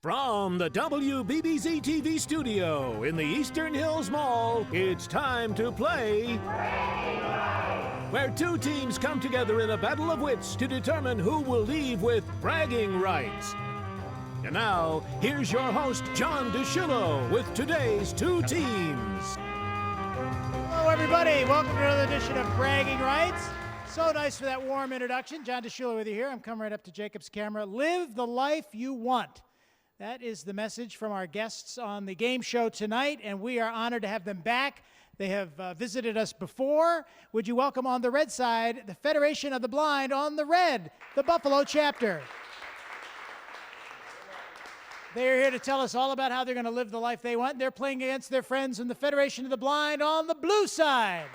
From the WBBZ-TV studio in the Eastern Hills Mall, it's time to play where two teams come together in a battle of wits to determine who will leave with bragging rights. And now, here's your host, John DeShillo, with today's two teams. Hello, everybody. Welcome to another edition of Bragging Rights. So nice for that warm introduction. John DeShillo with you here. I'm coming right up to Jacob's camera. Live the life you want. That is the message from our guests on the game show tonight, and we are honored to have them back. They have visited us before. Would you welcome on the red side, the Federation of the Blind on the red, the Buffalo chapter. They are here to tell us all about how they're going to live the life they want. They're playing against their friends in the Federation of the Blind on the blue side.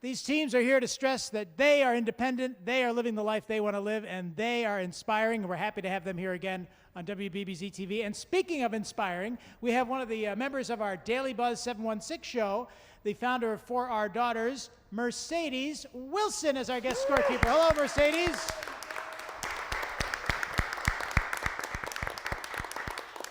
These teams are here to stress that they are independent, they are living the life they want to live, and they are inspiring. We're happy to have them here again on WBBZ-TV. And speaking of inspiring, we have one of the members of our Daily Buzz 716 show, the founder of For Our Daughters, Mercedes Wilson, as our guest scorekeeper. Hello, Mercedes.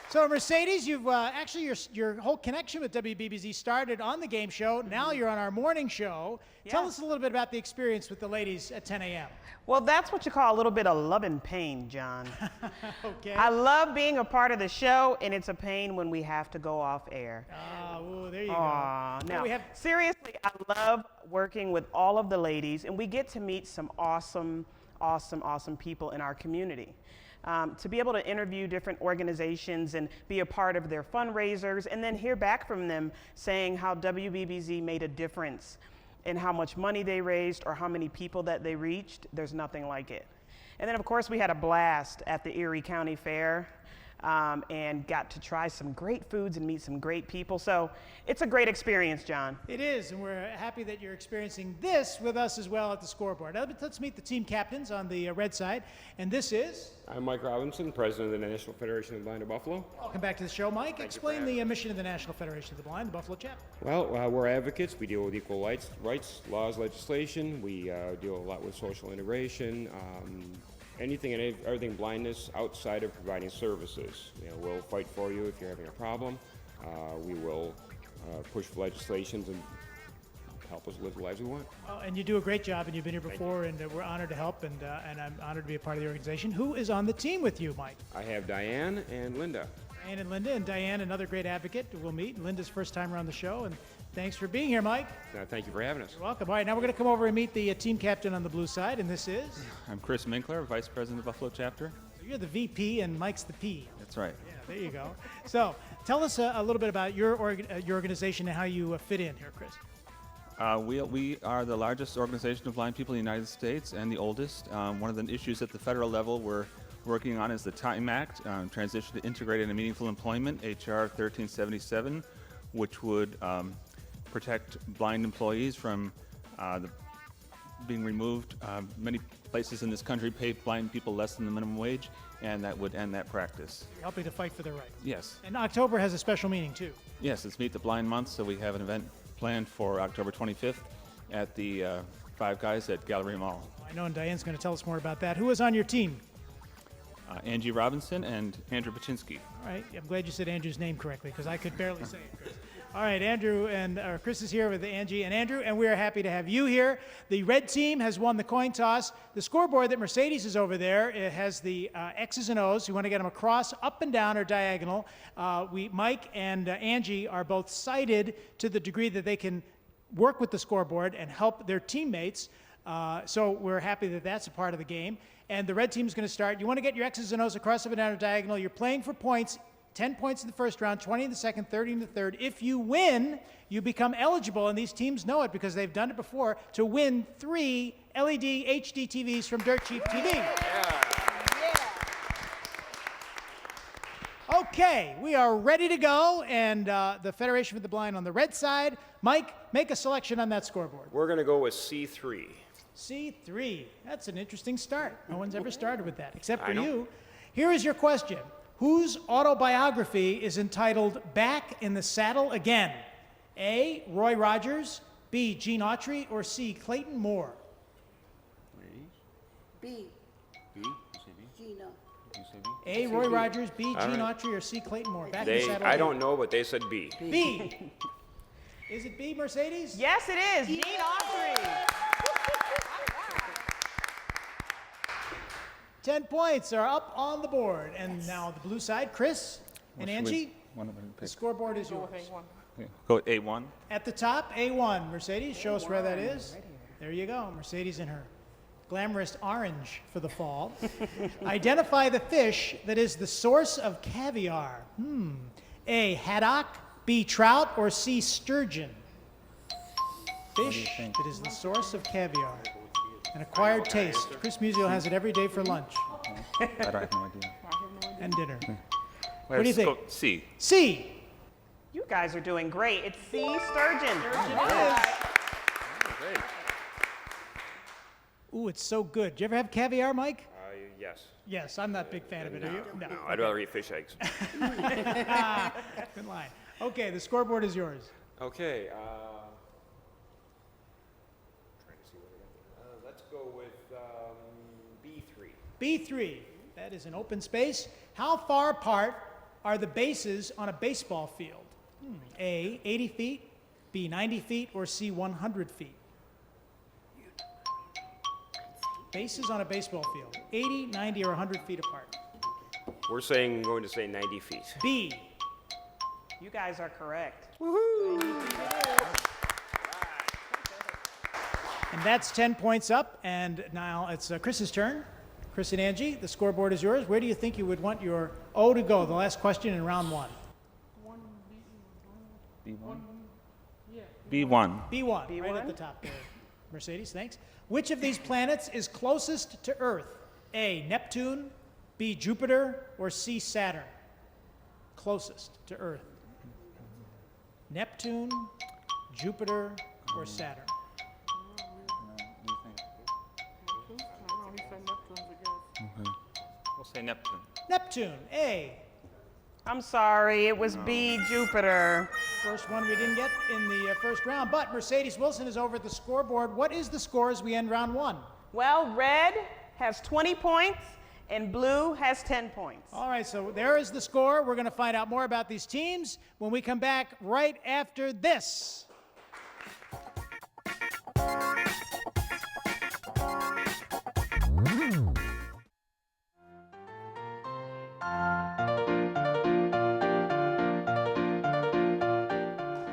So, Mercedes, you've actually your whole connection with WBBZ started on the game show. Now you're on our morning show. Yeah. Tell us a little bit about the experience with the ladies at 10 a.m. Well, that's what you call a little bit of love and pain, John. Okay. I love being a part of the show, and it's a pain when we have to go off air. Oh, there you go. Now, seriously, I love working with all of the ladies, and we get to meet some awesome people in our community. To be able to interview different organizations and be a part of their fundraisers and then hear back from them saying how WBBZ made a difference in how much money they raised or how many people that they reached, there's nothing like it. And then, of course, we had a blast at the Erie County Fair and got to try some great foods and meet some great people. So it's a great experience, John. It is, and we're happy that you're experiencing this with us as well at the scoreboard. Now, let's meet the team captains on the red side, and this is... I'm Mike Robinson, president of the National Federation of the Blind of Buffalo. Welcome back to the show, Mike. Explain the mission of the National Federation of the Blind, the Buffalo chapter. Well, we're advocates. We deal with equal rights, laws, legislation. We deal a lot with social integration, anything and everything blindness outside of providing services. You know, we'll fight for you if you're having a problem. We will push for legislations and help us live the lives we want. And you do a great job, and you've been here before, and we're honored to help, and I'm honored to be a part of the organization. Who is on the team with you, Mike? I have Diane and Linda. Diane and Linda, and Diane, another great advocate. We'll meet. Linda's first time around the show, and thanks for being here, Mike. Thank you for having us. You're welcome. All right, now we're going to come over and meet the team captain on the blue side, and this is? I'm Chris Minkler, Vice President of the Buffalo Chapter. So you're the VP, and Mike's the P. That's right. Yeah, there you go. So tell us a little bit about your organization and how you fit in here, Chris. We are the largest organization of blind people in the United States and the oldest. One of the issues at the federal level we're working on is the TIME Act, Transition to Integrated and Meaningful Employment, H.R. 1377, which would protect blind employees from being removed. Many places in this country pay blind people less than the minimum wage, and that would end that practice. You're helping to fight for their rights. Yes. And October has a special meaning, too. Yes, it's Meet the Blind Month, so we have an event planned for October 25th at the Five Guys at Gallery Mall. I know, and Diane's going to tell us more about that. Who is on your team? Angie Robinson and Andrew Paczynski. All right, I'm glad you said Andrew's name correctly, because I could barely say it, Chris. All right, Andrew and Chris is here with Angie and Andrew, and we are happy to have you here. The red team has won the coin toss. The scoreboard that Mercedes is over there, it has the X's and O's. You want to get them across, up and down, or diagonal. Mike and Angie are both sighted to the degree that they can work with the scoreboard and help their teammates. So we're happy that that's a part of the game. And the red team is going to start. You want to get your X's and O's across, up and down, or diagonal. You're playing for points. 10 points in the first round, 20 in the second, 30 in the third. If you win, you become eligible, and these teams know it because they've done it before, to win 3 LED HD TVs from Dirt Cheap TV. Yeah. Okay, we are ready to go, and the Federation for the Blind on the red side. Mike, make a selection on that scoreboard. We're going to go with C3. C3. That's an interesting start. No one's ever started with that, except for you. Here is your question. Whose autobiography is entitled Back in the Saddle Again? A, Roy Rogers, B, Gene Autry, or C, Clayton Moore? B. B? You say B? Gina. You say B? A, Roy Rogers, B, All Gene right. Autry, or C, Clayton Moore? Back in the They, saddle. I don't know, but they said B. B. Is it B, Mercedes? Yes, it is. Gene Autry. 10 points are up on the board. And now the blue side, Chris and What should we- Angie, one of them the pick. scoreboard is yours. Yeah. Go with A1. At the top, A1. Mercedes, show us where that is. There you go. Mercedes in her glamorous orange for the fall. Identify the fish that is the source of caviar. A, haddock, B, trout, or C, sturgeon? Fish think? that is the source of caviar. An acquired taste. Chris Musio has it every day for lunch I don't have no idea. and dinner. What do you think? C. C. You guys are doing great. It's C, sturgeon. Great. Ooh, it's so good. Do you ever have caviar, Mike? Yes. Yes, I'm not a big fan of it. Are you? No. I'd rather eat fish eggs. Good line. Okay, the scoreboard is yours. Okay. Trying to see what I got. Let's go with B3. B3. That is an open space. How far apart are the bases on a baseball field? A, 80 feet, B, 90 feet, or C, 100 feet? Bases on a baseball field, 80, 90, or 100 feet apart. We're going to say 90 feet. B. You guys are correct. And that's 10 points up. And now it's Chris's turn. Chris and Angie, the scoreboard is yours. Where do you think you would want your O to go? The last question in round one. B1. B1, B1. right at the top there. Mercedes, thanks. Which of these planets is closest to Earth? A, Neptune, B, Jupiter, or C, Saturn? Closest to Earth. Neptune, Jupiter, or Saturn? We'll say Neptune. Neptune, A. I'm sorry, it was B, Jupiter. First one we didn't get in the first round, but Mercedes Wilson is over at the scoreboard. What is the score as we end round one? Well, red has 20 points and blue has 10 points. All right, so there is the score. We're going to find out more about these teams when we come back right after this.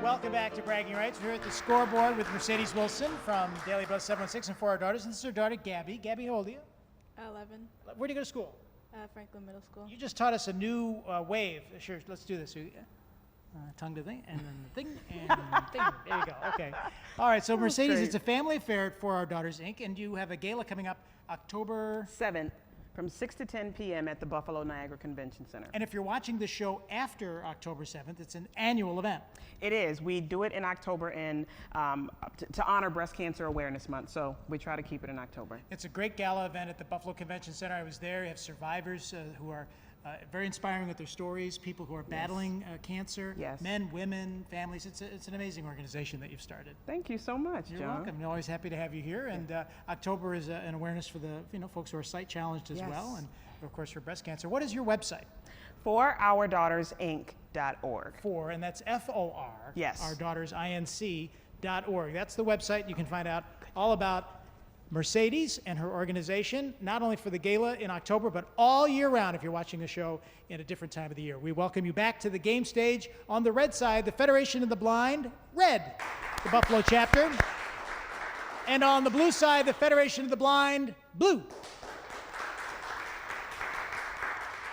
Welcome back to Bragging Rights. We're here at the scoreboard with Mercedes Wilson from Daily Buzz 716 and for our daughters. And this is her daughter, Gabby. Gabby, how old are you? 11, Where do you go to school? Franklin Middle School. You just taught us a new wave. Sure, let's do this. Tongue to thing, and then the thing, and thing. There you go. Okay. All right, so Mercedes, great. it's a family affair for Our Daughters, Inc., and you have a gala coming up October. 7th from 6 to 10 p.m. at the Buffalo Niagara Convention Center. And if you're watching the show after October 7th, it's an annual event. It is. We do it in October to honor Breast Cancer Awareness Month, so we try to keep it in October. It's a great gala event at the Buffalo Convention Center. I was there. You have survivors who are very inspiring with their stories, people who are battling cancer, Yes. men, women, families. It's an amazing organization that you've started. Thank you so much, You're John. welcome. I'm always happy to have you here. And October is an awareness for the folks who are sight challenged as Yes. well, and of course for breast cancer. What is your website? ForOurDaughtersInc.org. And that's FOR. Yes. OurDaughtersINC.org. That's the website. You can find out all about Mercedes and her organization, not only for the gala in October, but all year round if you're watching the show in a different time of the year. We welcome you back to the game stage. On the red side, the Federation of the Blind, red, the Buffalo chapter. And on the blue side, the Federation of the Blind, blue.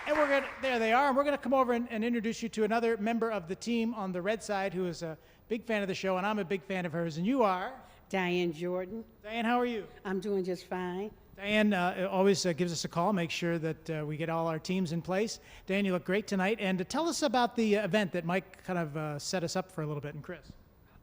And there they are, and we're going to come over and introduce you to another member of the team on the red side who is a big fan of the show, and I'm a big fan of hers, and you are? Diane Jordan. Diane, how are you? I'm doing just fine. Diane always gives us a call, make sure that we get all our teams in place. Diane, you look great tonight, and tell us about the event that Mike kind of set us up for a little bit, and Chris.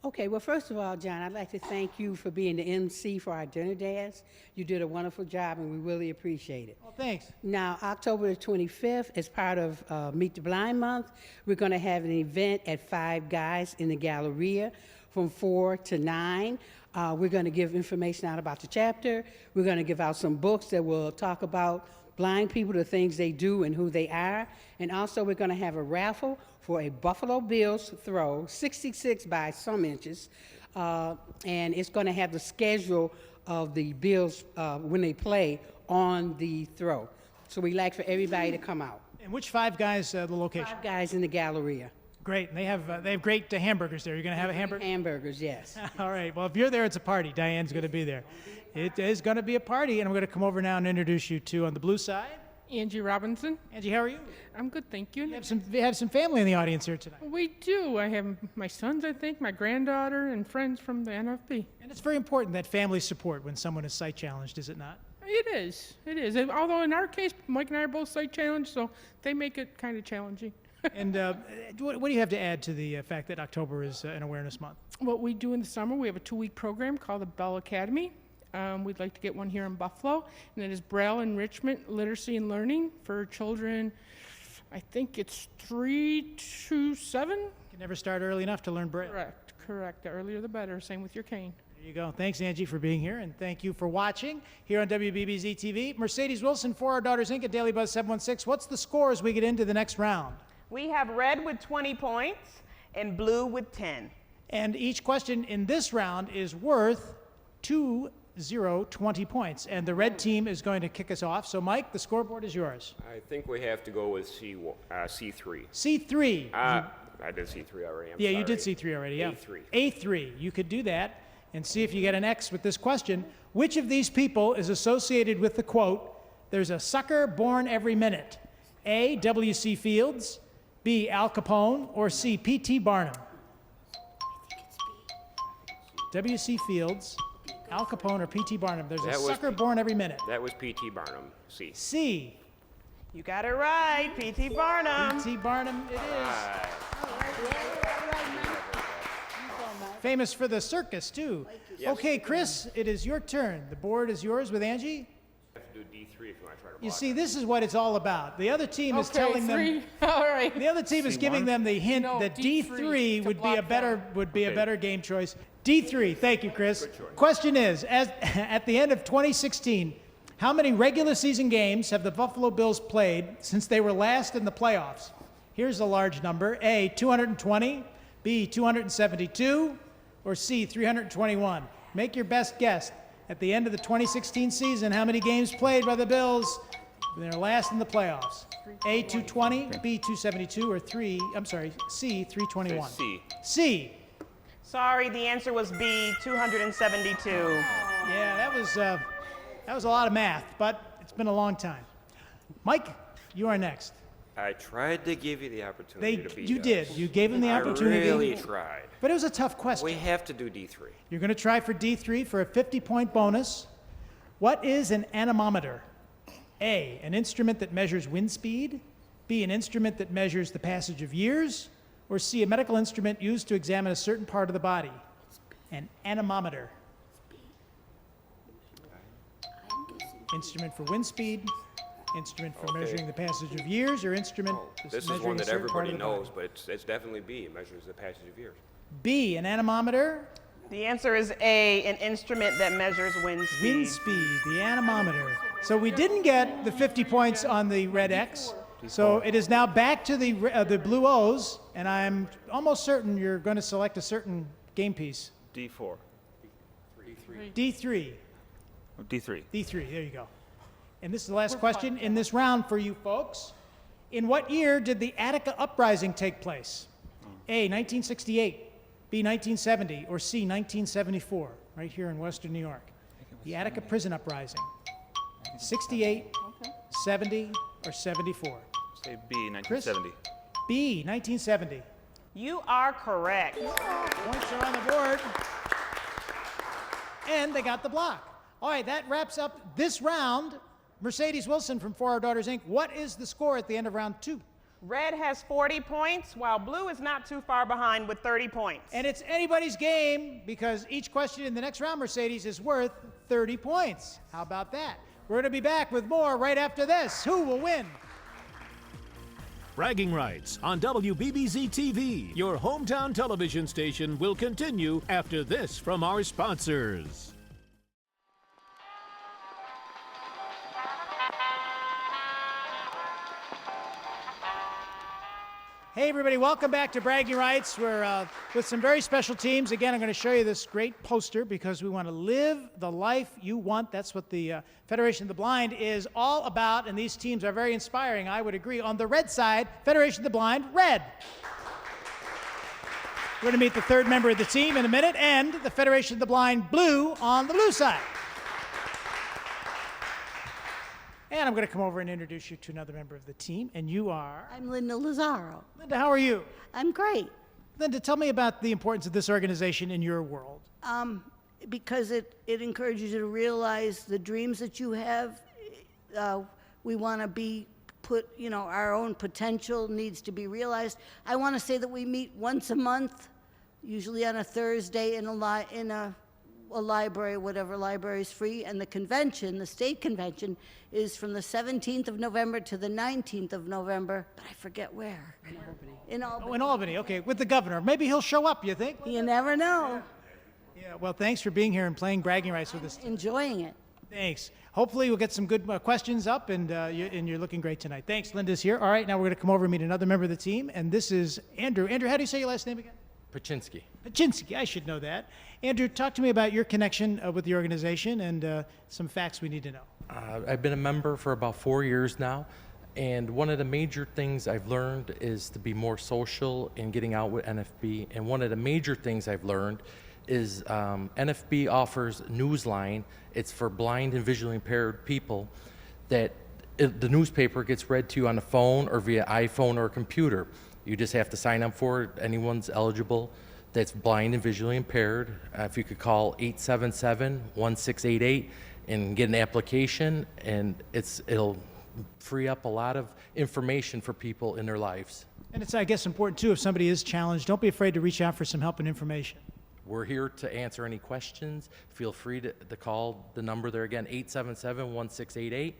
Okay, well, first of all, John, I'd like to thank you for being the MC for our dinner dance. You did a wonderful job, and we really appreciate it. Well, thanks. Now, October the 25th, as part of Meet the Blind Month, we're going to have an event at Five Guys in the Galleria from 4 to 9. We're going to give information out about the chapter. We're going to give out some books that will talk about blind people, the things they do and who they are. And also we're going to have a raffle for a Buffalo Bills throw, 66 by some inches. And it's going to have the schedule of the Bills when they play on the throw. So we like for everybody to come out. And which five guys, the location? 5 guys in the Galleria. Great. And they have great hamburgers there. You're going to have a hamburger? Hamburgers, yes. All right. Well, if you're there, it's a party. Diane's going to be there. It is going to be a party, and I'm going to come over now and introduce you to, on the blue side, Angie Robinson. Angie, how are you? I'm good, thank you. We have some family in the audience here tonight. We do. I have my sons, I think, my granddaughter, and friends from the NFB. And it's very important that family support when someone is sight challenged, is it not? It is. It is. Although in our case, Mike and I are both sight challenged, so they make it kind of challenging. And what do you have to add to the fact that October is an awareness month? What we do in the summer, we have a 2-week program called the Bell Academy. We'd like to get one here in Buffalo, and it is Braille enrichment, literacy, and learning for children. I think it's 3 to 7. You can never start early enough to learn Braille. Correct. The earlier the better. Same with your cane. There you go. Thanks, Angie, for being here, and thank you for watching here on WBBZ-TV. Mercedes Wilson, For Our Daughters Inc. at Daily Buzz 716. What's the score as we get into the next round? We have red with 20 points and blue with 10. And each question in this round is worth 20 points. And the red team is going to kick us off. So, Mike, the scoreboard is yours. I think we have to go with C3. C3. I did C3 already. I'm Yeah, sorry. you did C3 already. Yeah. A3. A3. You could do that and see if you get an X with this question. Which of these people is associated with the quote, "There's a sucker born every minute"? A, W.C. Fields, B, Al Capone, or C, P.T. Barnum? W.C. Fields, Al Capone, or P.T. Barnum. There's a sucker born every minute. That was P.T. Barnum. C. C. You got it right, P.T. Barnum. P.T. Barnum it is. Famous for the circus, too. Okay, Chris, it is your turn. The board is yours with Angie. You have to do D3 if you want to try to block You see, this is what it's all about. The other team is telling them. 3. All right. The other team is giving them the hint No, that D3 D3 to would be a block better game choice. D3. Thank you, Chris. Question is, at the end of 2016, how many regular season games have the Buffalo Bills played since they were last in the playoffs? Here's a large number: A, 220, B, 272, or C, 321. Make your best guess. At the end of the 2016 season, how many games played by the Bills when they're last in the playoffs? A, 220, B, 272, or C, 321. C. C. Sorry, the answer was B, 272. Yeah, that was a lot of math, but it's been a long time. Mike, you are next. I tried to give you the opportunity to beat You us. did. You gave him the opportunity. I really tried. But it was a tough question. We have to do D3. You're going to try for D3 for a 50-point bonus. What is an anemometer? A, an instrument that measures wind speed. B, an instrument that measures the passage of years. Or C, a medical instrument used to examine a certain part of the body. An anemometer. Instrument for wind speed, instrument for measuring the passage of years, or instrument This is measuring one a that certain part everybody of the body. knows, but it's definitely B. It measures the passage of years. B, an anemometer. The answer is A, an instrument that measures wind speed. Wind speed, the anemometer. So we didn't get the 50 points on the red X. So it is now back to the blue O's, and I'm almost certain you're going to select a certain game piece. D4. D3. Oh, D3. D3, there you go. And this is the last question in this round for you folks. In what year did the Attica Uprising take place? A, 1968, B, 1970, or C, 1974, right here in Western New York. The Attica Prison Uprising. 68, 70, or 74? Say B, 1970. B, 1970. You are correct. Points are on the board. And they got the block. All right, that wraps up this round. Mercedes Wilson from For Our Daughters Inc. What is the score at the end of round 2? Red has 40 points, while blue is not too far behind with 30 points. And it's anybody's game because each question in the next round, Mercedes, is worth 30 points. How about that? We're going to be back with more right after this. Who will win? Bragging Rights on WBBZ-TV, your hometown television station, will continue after this from our sponsors. Hey everybody, welcome back to Bragging Rights. We're with some very special teams. Again, I'm going to show you this great poster because we want to live the life you want. That's what the Federation of the Blind is all about, and these teams are very inspiring, I would agree. On the red side, Federation of the Blind, red. We're going to meet the third member of the team in a minute, and the Federation of the Blind, blue, on the blue side. And I'm going to come over and introduce you to another member of the team, and you are? I'm Linda Lazaro. Linda, how are you? I'm great. Linda, tell me about the importance of this organization in your world. Because it encourages you to realize the dreams that you have. We want to be our own potential needs to be realized. I want to say that we meet once a month, usually on a Thursday in a library, whatever library is free, and the convention, the state convention, is from the 17th of November to the 19th of November, but I forget where. In Albany. Oh, in Albany, okay, with the governor. Maybe he'll show up, you think? You never know. Yeah, well, thanks for being here and playing Bragging Rights with us. Enjoying it. Thanks. Hopefully we'll get some good questions up, and you're looking great tonight. Thanks, Linda's here. All right, now we're going to come over and meet another member of the team, and this is Andrew. Andrew, how do you say your last name again? Paczynski. Paczynski, I should know that. Andrew, talk to me about your connection with the organization and some facts we need to know. I've been a member for about 4 years now, and one of the major things I've learned is to be more social in getting out with NFB, and one of the major things I've learned is NFB offers Newsline. It's for blind and visually impaired people that the newspaper gets read to you on the phone or via iPhone or computer. You just have to sign up for it. Anyone's eligible that's blind and visually impaired. If you could call 877-1688 and get an application, and it'll free up a lot of information for people in their lives. And it's, I guess, important, too, if somebody is challenged, don't be afraid to reach out for some help and information. We're here to answer any questions. Feel free to call the number there again, 877-1688,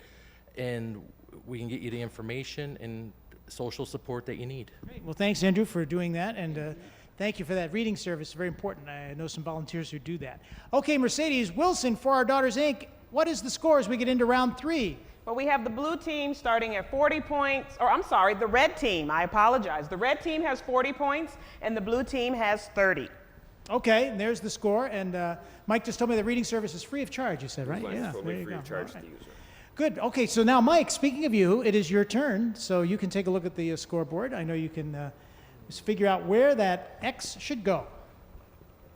and we can get you the information and social support that you need. Great. Well, thanks, Andrew, for doing that, and thank you for that reading service. Very important. I know some volunteers who do that. Okay, Mercedes Wilson for Our Daughters, Inc. What is the score as we get into round 3? Well, we have the blue team starting at 40 points, or I'm sorry, the red team, I apologize. The red team has 40 points, and the blue team has 30. Okay, and there's the score, and Mike just told me the reading service is free of charge, you said, right? Yeah, there you free go. of charge All to right. the user. Good. Okay, so now, Mike, speaking of you, it is your turn, so you can take a look at the scoreboard. I know you can just figure out where that X should go.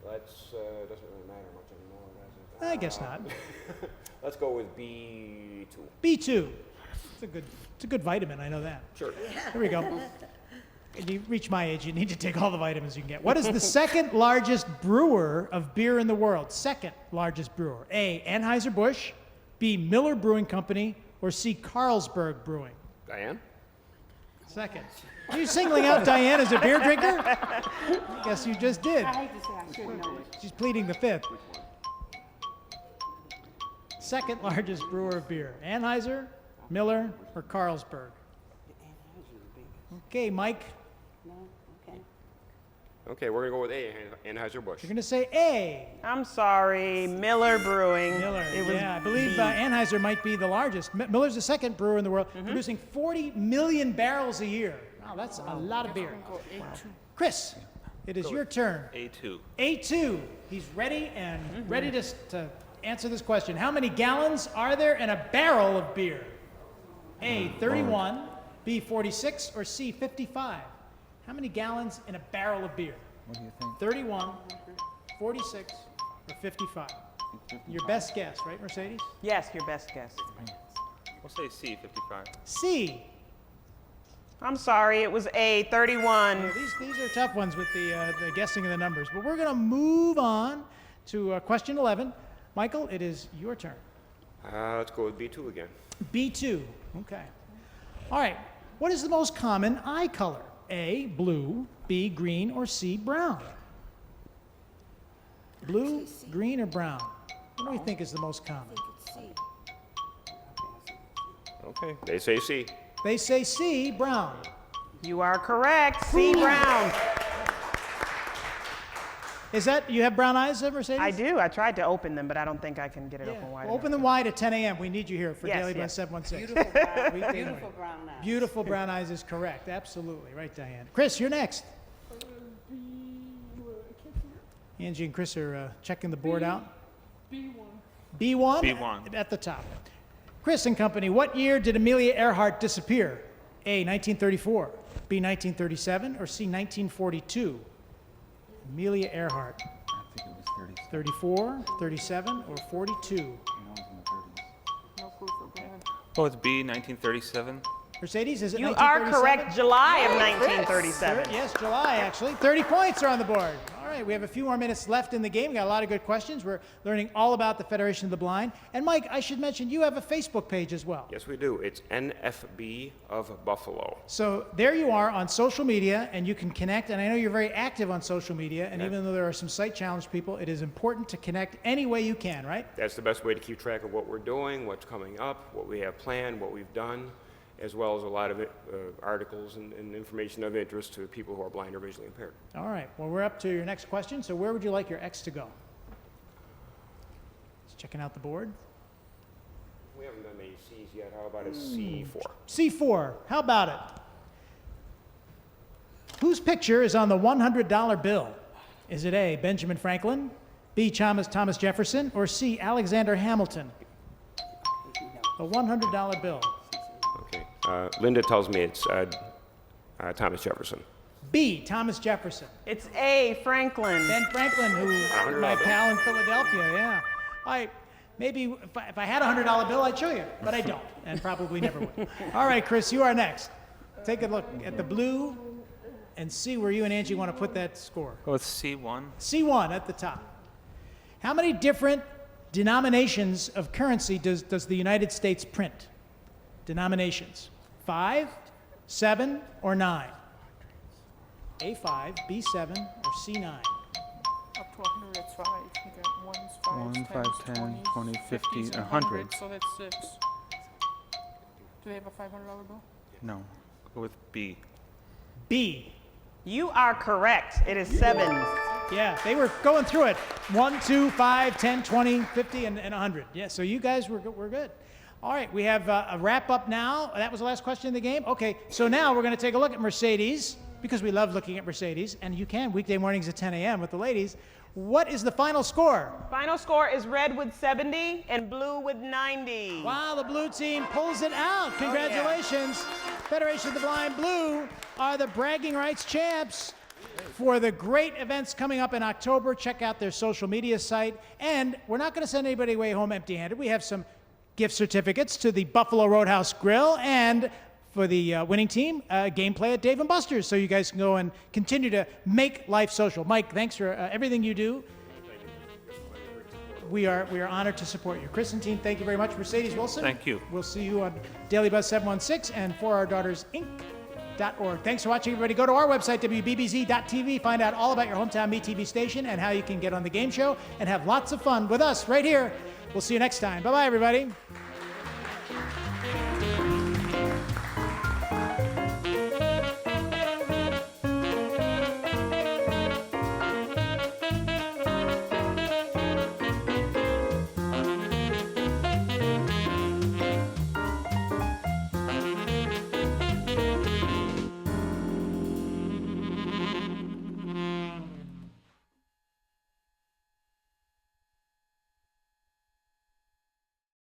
That's doesn't really matter much anymore, does it? I guess not. Let's go with B2. B2. It's a good vitamin, I know that. Sure. Here we go. When you reach my age, you need to take all the vitamins you can get. What is the second largest brewer of beer in the world? Second largest brewer. A, Anheuser-Busch, B, Miller Brewing Company, or C, Carlsberg Brewing? Diane? Second. Are you singling out Diane as a beer drinker? I guess you just did. I hate to say I should know it. She's pleading the fifth. Second largest brewer of beer. Anheuser, Miller, or Carlsberg? Okay, Mike, No? Okay. Okay, we're gonna go with A, Anheuser-Busch. you're going to say A. I'm sorry, Miller Brewing. Miller. It was Yeah, I believe Anheuser might be the largest. Miller's the second brewer in the world, producing 40 million barrels a year. Wow, that's a lot of beer. Chris, it is your turn. A2. A2. He's ready and ready to answer this question. How many gallons are there in a barrel of beer? A, 31, B, 46, or C, 55? How many gallons in a barrel of beer? What do you think? 31, 46, or 55? Your best guess, right, Mercedes? Yes, your best guess. We'll say C, 55. C. I'm sorry, it was A, 31. These are tough ones with the guessing of the numbers, but we're going to move on to question 11. Michael, it is your turn. Let's go with B2 again. B2. Okay. All right. What is the most common eye color? A, blue, B, green, or C, brown? Blue, green, or brown? What do you think is the most common? Okay, they say C. They say C, brown. You are correct. C. Brown. Is that, you have brown eyes, Mercedes? I do. I tried to open them, but I don't think I can get it Yeah. open wide Well, open enough. them wide at 10 a.m. We need you here for Yes, Daily Buzz yes. 716. Beautiful brown, Weekday beautiful morning. brown eyes. Beautiful brown eyes is correct. Absolutely. Right, Diane. Chris, you're next. Angie and Chris are checking the board out. B1. B1? B1. At the top. Chris and company, what year did Amelia Earhart disappear? A, 1934, B, 1937, or C, 1942? Amelia Earhart. I think it was 30. 34, 37, or 42? No clue for Brad. Oh, it's B, 1937. Mercedes, is it You are 1937? correct. July of Chris. 1937. Yes, July, actually. 30 points are on the board. All right, we have a few more minutes left in the game. We got a lot of good questions. We're learning all about the Federation of the Blind. And Mike, I should mention, you have a Facebook page as well. Yes, we do. It's NFB of Buffalo. So there you are on social media, and you can connect. And I know you're very active on social media. And even though there are some sight-challenged people, it is important to connect any way you can, right? That's the best way to keep track of what we're doing, what's coming up, what we have planned, what we've done, as well as a lot of articles and information of interest to people who are blind or visually impaired. All right. Well, we're up to your next question. So where would you like your X to go? Just checking out the board. We haven't done any C's yet. How about a C4? C4. How about it? Whose picture is on the $100 bill? Is it A, Benjamin Franklin, B, Thomas Jefferson, or C, Alexander Hamilton? The $100 bill. Okay. Linda tells me it's Thomas Jefferson. B, Thomas Jefferson. It's A. Franklin. Ben Franklin, who my pal in Philadelphia, yeah. Maybe if I had a $100 bill, I'd show you, but I don't, and probably never would. All right, Chris, you are next. Take a look at the blue and see where you and Angie want to put that score. Go with C1. C1 at the top. How many different denominations of currency does the United States print? Denominations. 5, 7, or 9? A5, B7, or C9? Up to 100, it's 5. You got ones, fives, 1, 5, 10, 10s, 20, 50, 50s, and 100. So that's 6. Do they have a $500 bill? No. Go with B. B. You are correct. It is 7. Yeah, they were going through it. 1, 2, 5, 10, 20, 50, and 100. Yeah, so you guys were good. All right, we have a wrap up now. That was the last question of the game. Okay, so now we're going to take a look at Mercedes, because we love looking at Mercedes, and you can weekday mornings at 10 a.m. with the ladies. What is the final score? Final score is red with 70 and blue with 90. Wow, the blue team pulls it out. Congratulations. Federation of the Blind Blue are the bragging rights champs for the great events coming up in October. Check out their social media site. And we're not going to send anybody away home empty-handed. We have some gift certificates to the Buffalo Roadhouse Grill, and for the winning team, gameplay at Dave & Buster's, so you guys can go and continue to make life social. Mike, thanks for everything you do. We are honored to support you. Chris and team, thank you very much. Mercedes Wilson. Thank you. We'll see you on Daily Buzz 716 and ForOurDaughtersInc.org. Thanks for watching, everybody. Go to our website, WBBZ-TV. Find out all about your hometown MeTV station and how you can get on the game show and have lots of fun with us right here. We'll see you next time. Bye-bye, everybody.